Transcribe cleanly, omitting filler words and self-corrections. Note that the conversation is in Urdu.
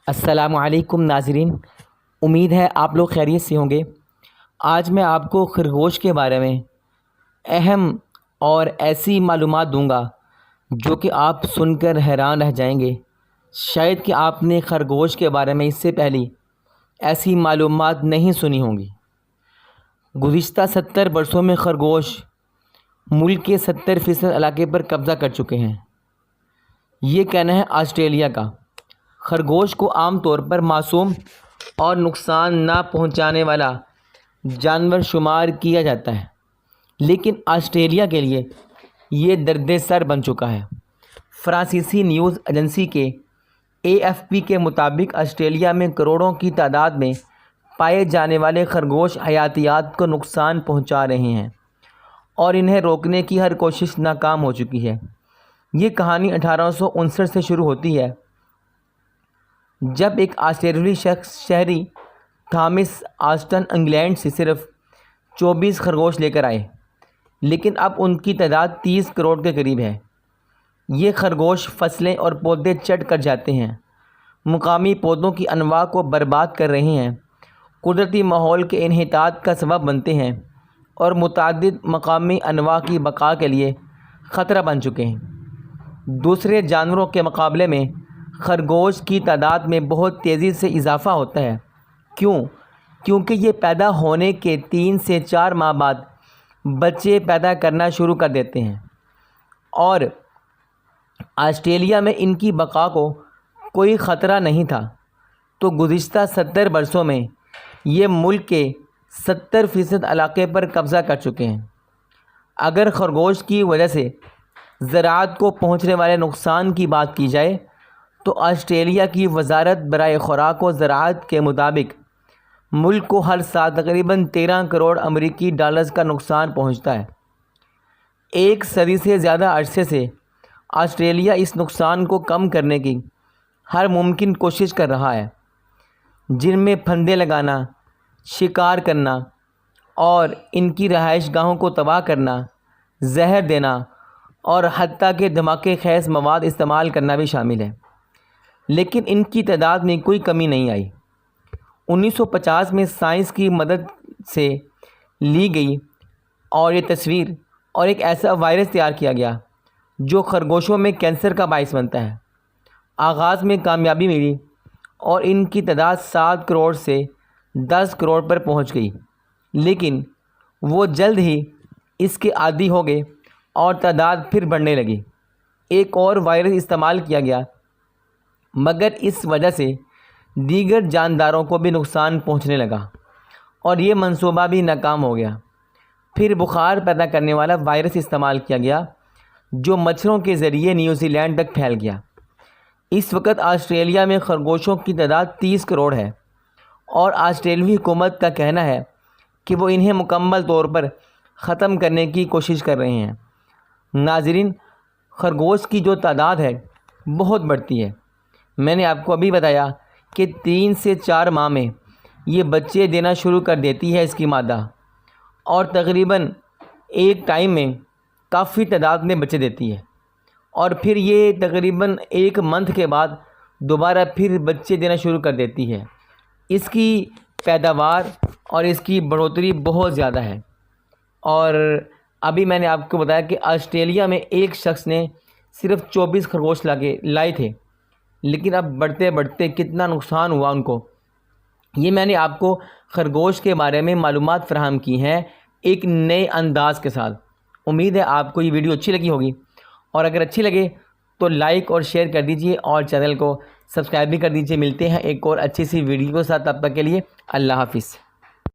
السلام علیکم ناظرین، امید ہے آپ لوگ خیریت سے ہوں گے۔ آج میں آپ کو خرگوش کے بارے میں اہم اور ایسی معلومات دوں گا جو کہ آپ سن کر حیران رہ جائیں گے۔ شاید کہ آپ نے خرگوش کے بارے میں اس سے پہلے ایسی معلومات نہیں سنی ہوں گی۔ گزشتہ 70 برسوں میں خرگوش ملک کے 70% علاقے پر قبضہ کر چکے ہیں۔ یہ کہنا ہے آسٹریلیا کا۔ خرگوش کو عام طور پر معصوم اور نقصان نہ پہنچانے والا جانور شمار کیا جاتا ہے، لیکن آسٹریلیا کے لیے یہ درد سر بن چکا ہے۔ فرانسیسی نیوز ایجنسی کے AFP کے مطابق آسٹریلیا میں کروڑوں کی تعداد میں پائے جانے والے خرگوش حیاتیات کو نقصان پہنچا رہے ہیں اور انہیں روکنے کی ہر کوشش ناکام ہو چکی ہے۔ یہ کہانی 1859 سے شروع ہوتی ہے، جب ایک آسٹریلوی شہری تھامس آسٹن انگلینڈ سے صرف 24 خرگوش لے کر آئے، لیکن اب ان کی تعداد 30 کروڑ کے قریب ہے۔ یہ خرگوش فصلیں اور پودے چٹ کر جاتے ہیں، مقامی پودوں کی انواع کو برباد کر رہے ہیں، قدرتی ماحول کے انحطاط کا سبب بنتے ہیں اور متعدد مقامی انواع کی بقا کے لیے خطرہ بن چکے ہیں۔ دوسرے جانوروں کے مقابلے میں خرگوش کی تعداد میں بہت تیزی سے اضافہ ہوتا ہے۔ کیونکہ یہ پیدا ہونے کے 3 سے 4 ماہ بعد بچے پیدا کرنا شروع کر دیتے ہیں، اور آسٹریلیا میں ان کی بقا کو کوئی خطرہ نہیں تھا، تو گزشتہ 70 برسوں میں یہ ملک کے 70% علاقے پر قبضہ کر چکے ہیں۔ اگر خرگوش کی وجہ سے زراعت کو پہنچنے والے نقصان کی بات کی جائے تو آسٹریلیا کی وزارت برائے خوراک و زراعت کے مطابق ملک کو ہر سال تقریباً 13 کروڑ امریکی ڈالرز کا نقصان پہنچتا ہے۔ 1 صدی سے زیادہ عرصے سے آسٹریلیا اس نقصان کو کم کرنے کی ہر ممکن کوشش کر رہا ہے، جن میں پھندے لگانا، شکار کرنا اور ان کی رہائش گاہوں کو تباہ کرنا، زہر دینا اور حتیٰ کہ دھماکے خیز مواد استعمال کرنا بھی شامل ہے، لیکن ان کی تعداد میں کوئی کمی نہیں آئی۔ 1950 میں سائنس کی مدد سے لی گئی اور یہ تصویر اور ایک ایسا وائرس تیار کیا گیا جو خرگوشوں میں کینسر کا باعث بنتا ہے۔ آغاز میں کامیابی ملی اور ان کی تعداد 7 کروڑ سے 10 کروڑ پر پہنچ گئی، لیکن وہ جلد ہی اس کے عادی ہو گئے اور تعداد پھر بڑھنے لگی۔ ایک اور وائرس استعمال کیا گیا، مگر اس وجہ سے دیگر جانداروں کو بھی نقصان پہنچنے لگا اور یہ منصوبہ بھی ناکام ہو گیا۔ پھر بخار پیدا کرنے والا وائرس استعمال کیا گیا جو مچھروں کے ذریعے نیوزی لینڈ تک پھیل گیا۔ اس وقت آسٹریلیا میں خرگوشوں کی تعداد 30 کروڑ ہے اور آسٹریلوی حکومت کا کہنا ہے کہ وہ انہیں مکمل طور پر ختم کرنے کی کوشش کر رہے ہیں۔ ناظرین، خرگوش کی جو تعداد ہے بہت بڑھتی ہے۔ میں نے آپ کو ابھی بتایا کہ 3 سے 4 ماہ میں یہ بچے دینا شروع کر دیتی ہے اس کی مادہ، اور تقریباً ایک ٹائم میں کافی تعداد میں بچے دیتی ہے، اور پھر یہ تقریباً 1 منتھ کے بعد دوبارہ پھر بچے دینا شروع کر دیتی ہے۔ اس کی پیداوار اور اس کی بڑھوتری بہت زیادہ ہے، اور ابھی میں نے آپ کو بتایا کہ آسٹریلیا میں ایک شخص نے صرف 24 خرگوش لائے تھے، لیکن اب بڑھتے بڑھتے کتنا نقصان ہوا ان کو۔ یہ میں نے آپ کو خرگوش کے بارے میں معلومات فراہم کی ہیں ایک نئے انداز کے ساتھ۔ امید ہے آپ کو یہ ویڈیو اچھی لگی ہوگی، اور اگر اچھی لگے تو لائک اور شیئر کر دیجئے اور چینل کو سبسکرائب بھی کر دیجئے۔ ملتے ہیں ایک اور اچھی سی ویڈیو کے ساتھ، تب تک کے لیے اللہ حافظ۔